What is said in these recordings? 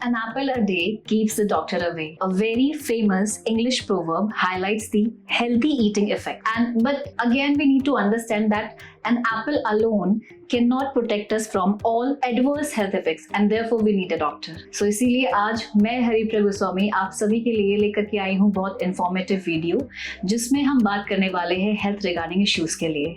An apple a day keeps the doctor away. A very famous English proverb highlights the healthy eating effect. But again, we need to understand that an apple alone cannot protect us from all adverse health effects and therefore we need a doctor. So इसीलिए आज मैं हरिप्रिया गोस्वामी आप सभी के लिए लेकर के आई हूँ बहुत इंफॉर्मेटिव वीडियो जिसमें हम बात करने वाले हैं हेल्थ रिगार्डिंग इश्यूज के लिए।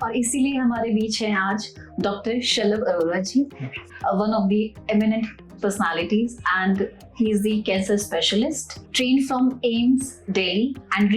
और इसीलिए हमारे बीच हैं आज doctor Shalabh Arora ji, one of the eminent personalities, and he is the cancer specialist trained from AIIMS Delhi and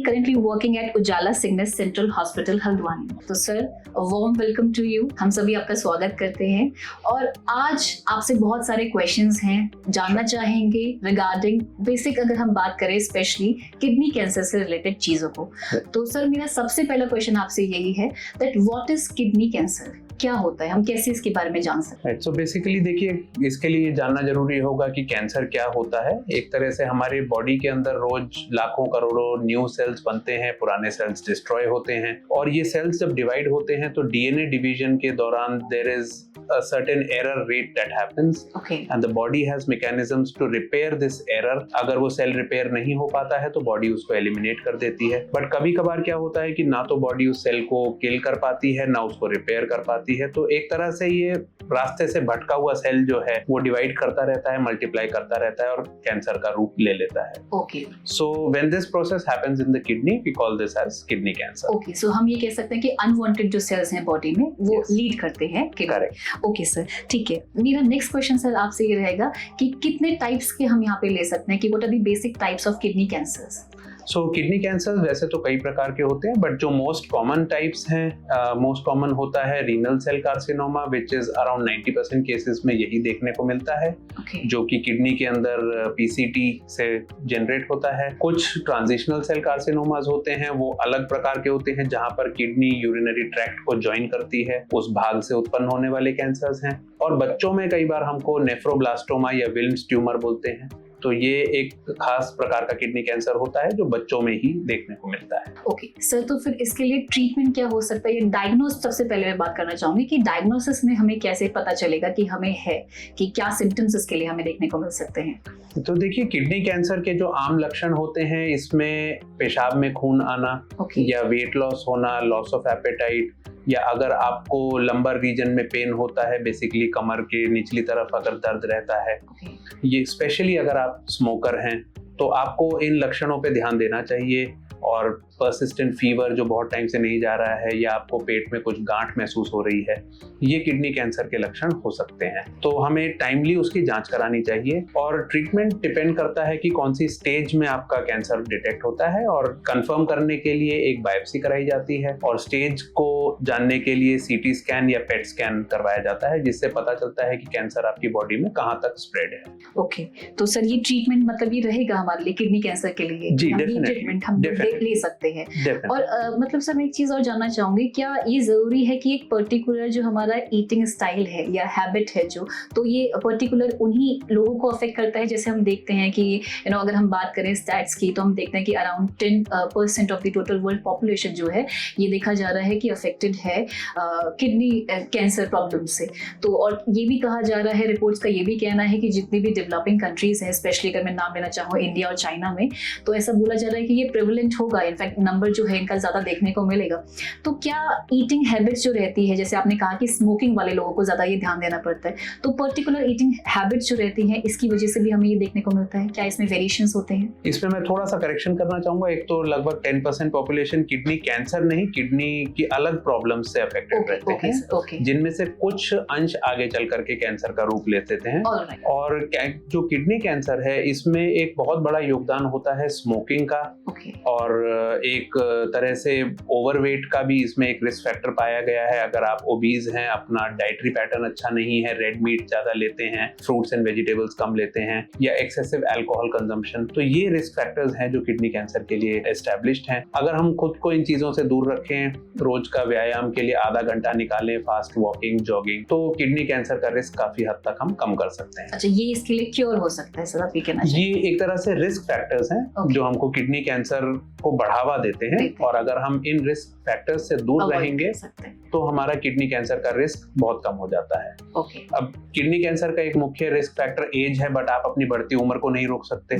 currently working at Ujala Cignus Central Hospital Haldwani. तो sir warm welcome to you, हम सभी आपका स्वागत करते हैं और आज आपसे बहुत सारे क्वेश्चंस हैं, जानना चाहेंगे रिगार्डिंग बेसिक अगर हम बात करें स्पेशली किडनी कैंसर से रिलेटेड चीजों को। तो सर मेरा सबसे पहला क्वेश्चन आपसे यही है that what is kidney cancer, क्या होता है, हम कैसे इसके बारे में जान सकते हैं? सो बेसिकली देखिए, इसके लिए जानना जरूरी होगा कि कैंसर क्या होता है। एक तरह से हमारे बॉडी के अंदर रोज लाखों करोड़ों न्यू सेल्स बनते हैं, पुराने सेल्स डिस्ट्रॉय होते हैं और ये सेल्स जब डिवाइड होते हैं तो डीएनए डिवीजन के दौरान there is a certain error rate that happens, and the body has mechanisms to repair this error. अगर वो सेल रिपेयर नहीं हो पाता है तो बॉडी उसको एलिमिनेट कर देती है। बट कभी कभार क्या होता है कि ना तो बॉडी उस सेल को किल कर पाती है ना उसको रिपेयर कर पाती है, तो एक तरह से ये रास्ते से भटका हुआ सेल जो है वो डिवाइड करता रहता है, मल्टीप्लाई करता रहता है और कैंसर का रूप ले लेता है। Okay, so when this process happens in the kidney we call this as kidney cancer. Okay, so हम ये कह सकते हैं कि अनवांटेड जो सेल्स हैं बॉडी में वो लीड करते हैं। करेक्ट। ओके सर, ठीक है। मेरा नेक्स्ट क्वेश्चन सर आपसे ये रहेगा कि कितने टाइप्स के हम यहाँ पे ले सकते हैं, कि what are the basic types of kidney cancers? So kidney cancer वैसे तो कई प्रकार के होते हैं, बट जो मोस्ट कॉमन टाइप्स हैं, मोस्ट कॉमन होता है renal cell carcinoma, which is around 90% cases में यही देखने को मिलता है, जो कि किडनी के अंदर पीसीटी से जनरेट होता है। कुछ ट्रांजिशनल सेल कार्सिनोमास होते हैं, वो अलग प्रकार के होते हैं जहां पर किडनी यूरिनरी ट्रैक्ट को ज्वाइन करती है, उस भाग से उत्पन्न होने वाले कैंसर्स हैं। और बच्चों में कई बार हमको नेफ्रोब्लास्टोमा या विल्म्स ट्यूमर बोलते हैं, तो ये एक खास प्रकार का किडनी कैंसर होता है जो बच्चों में ही देखने को मिलता है। ओके सर, तो फिर इसके लिए ट्रीटमेंट क्या हो सकता है? ये डायग्नोस सबसे पहले मैं बात करना चाहूंगी कि डायग्नोसिस में हमें कैसे पता चलेगा कि हमें है, कि क्या सिम्टम्स इसके लिए हमें देखने को मिल सकते हैं? तो देखिए, किडनी कैंसर के जो आम लक्षण होते हैं इसमें पेशाब में खून आना, या वेट लॉस होना, लॉस ऑफ एपेटाइट, या अगर आपको लंबर रीजन में पेन होता है, बेसिकली कमर के निचली तरफ अगर दर्द रहता है, ये स्पेशली अगर आप स्मोकर हैं तो आपको इन लक्षणों पे ध्यान देना चाहिए। और पर्सिस्टेंट फीवर जो बहुत टाइम से नहीं जा रहा है, या आपको पेट में कुछ गांठ महसूस हो रही है, ये किडनी कैंसर के लक्षण हो सकते हैं। तो हमें टाइमली उसकी जांच करानी चाहिए और ट्रीटमेंट डिपेंड करता है कि कौन सी स्टेज में आपका कैंसर डिटेक्ट होता है, और कंफर्म करने के लिए एक बायोप्सी कराई जाती है और स्टेज को जानने के लिए सीटी स्कैन या पेट स्कैन करवाया जाता है, जिससे पता चलता है कि कैंसर आपकी बॉडी में कहाँ तक स्प्रेड है। ओके, तो सर ये ट्रीटमेंट मतलब ये रहेगा हमारे लिए किडनी कैंसर के लिए? जी, ट्रीटमेंट हम ले सकते हैं। और मतलब सर मैं एक चीज और जानना चाहूंगी, क्या ये जरूरी है कि एक पर्टिकुलर जो हमारा ईटिंग स्टाइल है या हैबिट है जो, तो ये पर्टिकुलर उन्हीं लोगों को अफेक्ट करता है? जैसे हम देखते हैं कि अगर हम बात करें स्टैट्स की, तो हम देखते हैं कि around 10% of the total world population जो है ये देखा जा रहा है कि अफेक्टेड है किडनी कैंसर प्रॉब्लम से। तो और ये भी कहा जा रहा है, रिपोर्ट्स का ये भी कहना है कि जितनी भी डेवलपिंग कंट्रीज हैं, स्पेशली अगर मैं नाम लेना चाहूँ इंडिया और चाइना में, तो ऐसा बोला जा रहा है कि ये प्रेवलेंट होगा, इनफैक्ट नंबर जो है इनका ज्यादा देखने को मिलेगा। तो क्या ईटिंग हैबिट्स जो रहती है, जैसे आपने कहा कि स्मोकिंग वाले लोगों को ज्यादा ये ध्यान देना पड़ता है, तो पर्टिकुलर ईटिंग हैबिट्स जो रहती हैं इसकी वजह से भी हमें ये देखने को मिलता है? क्या इसमें वेरिएशंस होते हैं? इसमें मैं थोड़ा सा करेक्शन करना चाहूंगा। एक तो लगभग 10% पॉपुलेशन किडनी कैंसर नहीं, किडनी की अलग प्रॉब्लम्स से अफेक्टेड रहते हैं, जिनमें से कुछ अंश आगे चल करके कैंसर का रूप ले लेते हैं। और जो किडनी कैंसर है इसमें एक बहुत बड़ा योगदान होता है स्मोकिंग का, और एक तरह से ओवरवेट का भी इसमें एक रिस्क फैक्टर पाया गया है। अगर आप ओबीज हैं, अपना डाइटरी पैटर्न अच्छा नहीं है, रेड मीट ज्यादा लेते हैं, फ्रूट्स एंड वेजिटेबल्स कम लेते हैं, या एक्सेसिव अल्कोहल कंजम्पशन, तो ये रिस्क फैक्टर्स हैं जो किडनी कैंसर के लिए एस्टैब्लिश्ड हैं। अगर हम खुद को इन चीजों से दूर रखें, रोज का व्यायाम के लिए आधा घंटा निकालें, फास्ट वॉकिंग, जॉगिंग, तो किडनी कैंसर का रिस्क काफी हद तक हम कम कर सकते हैं। अच्छा, ये इसके लिए क्योर हो सकता है सर, आप ये कहना चाहिए? ये एक तरह से रिस्क फैक्टर्स हैं जो हमको किडनी कैंसर को बढ़ावा बढ़ावा देते हैं। और अगर हम इन रिस्क फैक्टर्स से दूर रहेंगे तो हमारा किडनी कैंसर का रिस्क बहुत कम हो जाता है। अब किडनी कैंसर का एक मुख्य रिस्क फैक्टर एज है, बट आप अपनी बढ़ती उम्र को नहीं रोक सकते।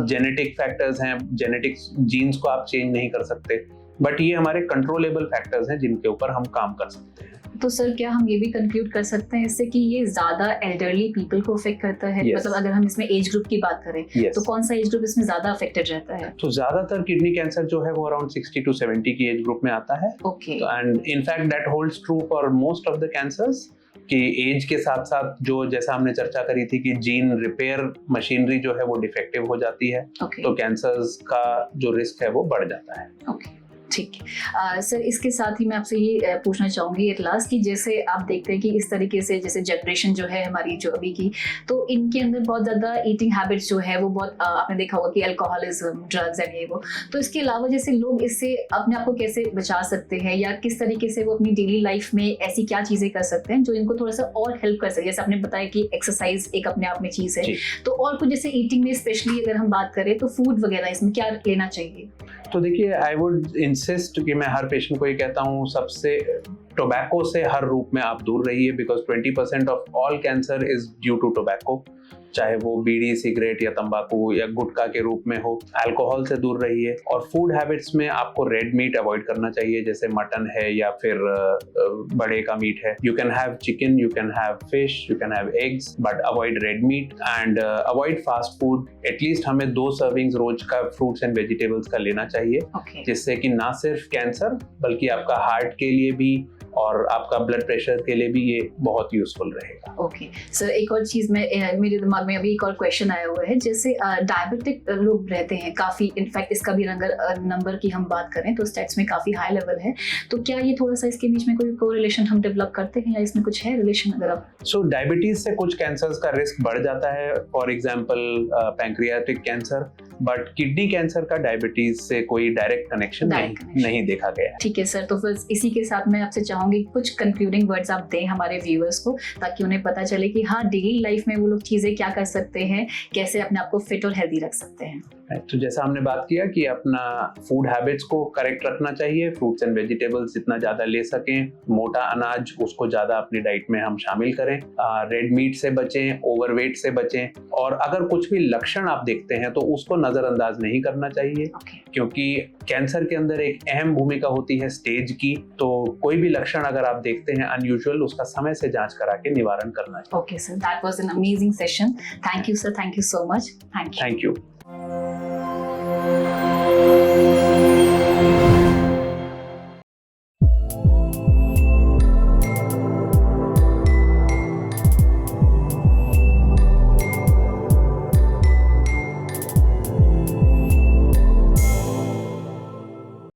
जेनेटिक फैक्टर्स हैं, जेनेटिक जीन्स को आप चेंज नहीं कर सकते, बट ये हमारे कंट्रोलेबल फैक्टर्स हैं जिनके ऊपर हम काम कर सकते हैं। तो सर क्या हम ये भी कंक्लूड कर सकते हैं इससे कि ये ज्यादा एल्डरली पीपल को अफेक्ट करता है? मतलब अगर हम इसमें एज ग्रुप की बात करें तो कौन सा एज ग्रुप इसमें ज्यादा अफेक्टेड रहता है? तो ज्यादातर किडनी कैंसर जो है वो अराउंड 60 to 70 की एज ग्रुप में आता है। And in fact that holds true for most of the cancers कि एज के साथ साथ जो जैसा हमने चर्चा करी थी कि जीन रिपेयर मशीनरी जो है वो डिफेक्टिव हो जाती है, तो कैंसर्स का जो रिस्क है वो बढ़ जाता है। ठीक है सर, इसके साथ ही मैं आपसे ये पूछना चाहूँगी एट लास्ट कि जैसे आप देखते हैं कि इस तरीके से जैसे जनरेशन जो है हमारी जो अभी की, तो इनके अंदर बहुत ज़्यादा ईटिंग हैबिट्स जो है वो बहुत आपने देखा होगा कि अल्कोहलिज्म, ड्रग्स एंड ये वो, तो इसके अलावा जैसे लोग इससे अपने आप को कैसे बचा सकते हैं या किस तरीके से वो अपनी डेली लाइफ में ऐसी क्या चीज़ें कर सकते हैं जो इनको थोड़ा सा और हेल्प कर सके? जैसे आपने बताया कि एक्सरसाइज एक अपने आप में चीज़ है, तो और कुछ जैसे ईटिंग में स्पेशली अगर हम बात करें तो फूड वगैरह इसमें क्या लेना चाहिए? तो देखिए, आई वुड इंसिस्ट कि मैं हर पेशेंट को ये कहता हूँ, सबसे टोबैको से हर रूप में आप दूर रहिए, because 20% of all cancer is due to tobacco, चाहे वो बीड़ी, सिगरेट या तंबाकू या गुटखा के रूप में हो। अल्कोहल से दूर रहिए। और फूड हैबिट्स में आपको रेड मीट अवॉइड करना चाहिए, जैसे मटन है या फिर बड़े का मीट है। You can have chicken, you can have fish, you can have eggs, but avoid red meat and avoid fast food. At least हमें 2 सर्विंग्स रोज का फ्रूट्स एंड वेजिटेबल्स का लेना चाहिए, जिससे कि ना सिर्फ कैंसर बल्कि आपका हार्ट के लिए भी और आपका ब्लड प्रेशर के लिए भी ये बहुत यूजफुल रहेगा। ओके सर, एक और चीज में मेरे दिमाग में अभी एक और क्वेश्चन आया हुआ है, जैसे डायबिटिक लोग रहते हैं काफी, इनफैक्ट इसका भी अगर नंबर की हम बात करें तो स्टैट्स में काफी हाई लेवल है, तो क्या ये थोड़ा सा इसके बीच में कोई कोरिलेशन हम डेवलप करते हैं या इसमें कुछ है रिलेशन? अगर आप डायबिटीज से कुछ कैंसर्स का रिस्क बढ़ जाता है, for example pancreatic cancer, but kidney cancer का डायबिटीज से कोई डायरेक्ट कनेक्शन नहीं देखा गया है। ठीक है सर, तो फिर इसी के साथ मैं आपसे चाहूंगी कुछ कंक्लूडिंग वर्ड्स आप दें हमारे व्यूअर्स को, ताकि उन्हें पता चले कि हाँ, डेली लाइफ में वो लोग चीजें क्या कर सकते हैं, कैसे अपने आप को फिट और हेल्दी रख सकते हैं। तो जैसा हमने बात किया कि अपना फूड हैबिट्स को करेक्ट रखना चाहिए, फ्रूट्स एंड वेजिटेबल्स जितना ज्यादा ले सकें, मोटा अनाज उसको ज्यादा अपनी डाइट में हम शामिल करें, रेड मीट से बचें, ओवरवेट से बचें, और अगर कुछ भी लक्षण आप देखते हैं तो उसको नजरअंदाज नहीं करना चाहिए, क्योंकि कैंसर के अंदर एक अहम भूमिका होती है स्टेज की। तो कोई भी लक्षण अगर आप देखते हैं अनयूजुअल, उसका समय से जांच करा के निवारण करना चाहिए। Okay sir, that was an amazing session. Thank you sir, thank you so much. Thank you.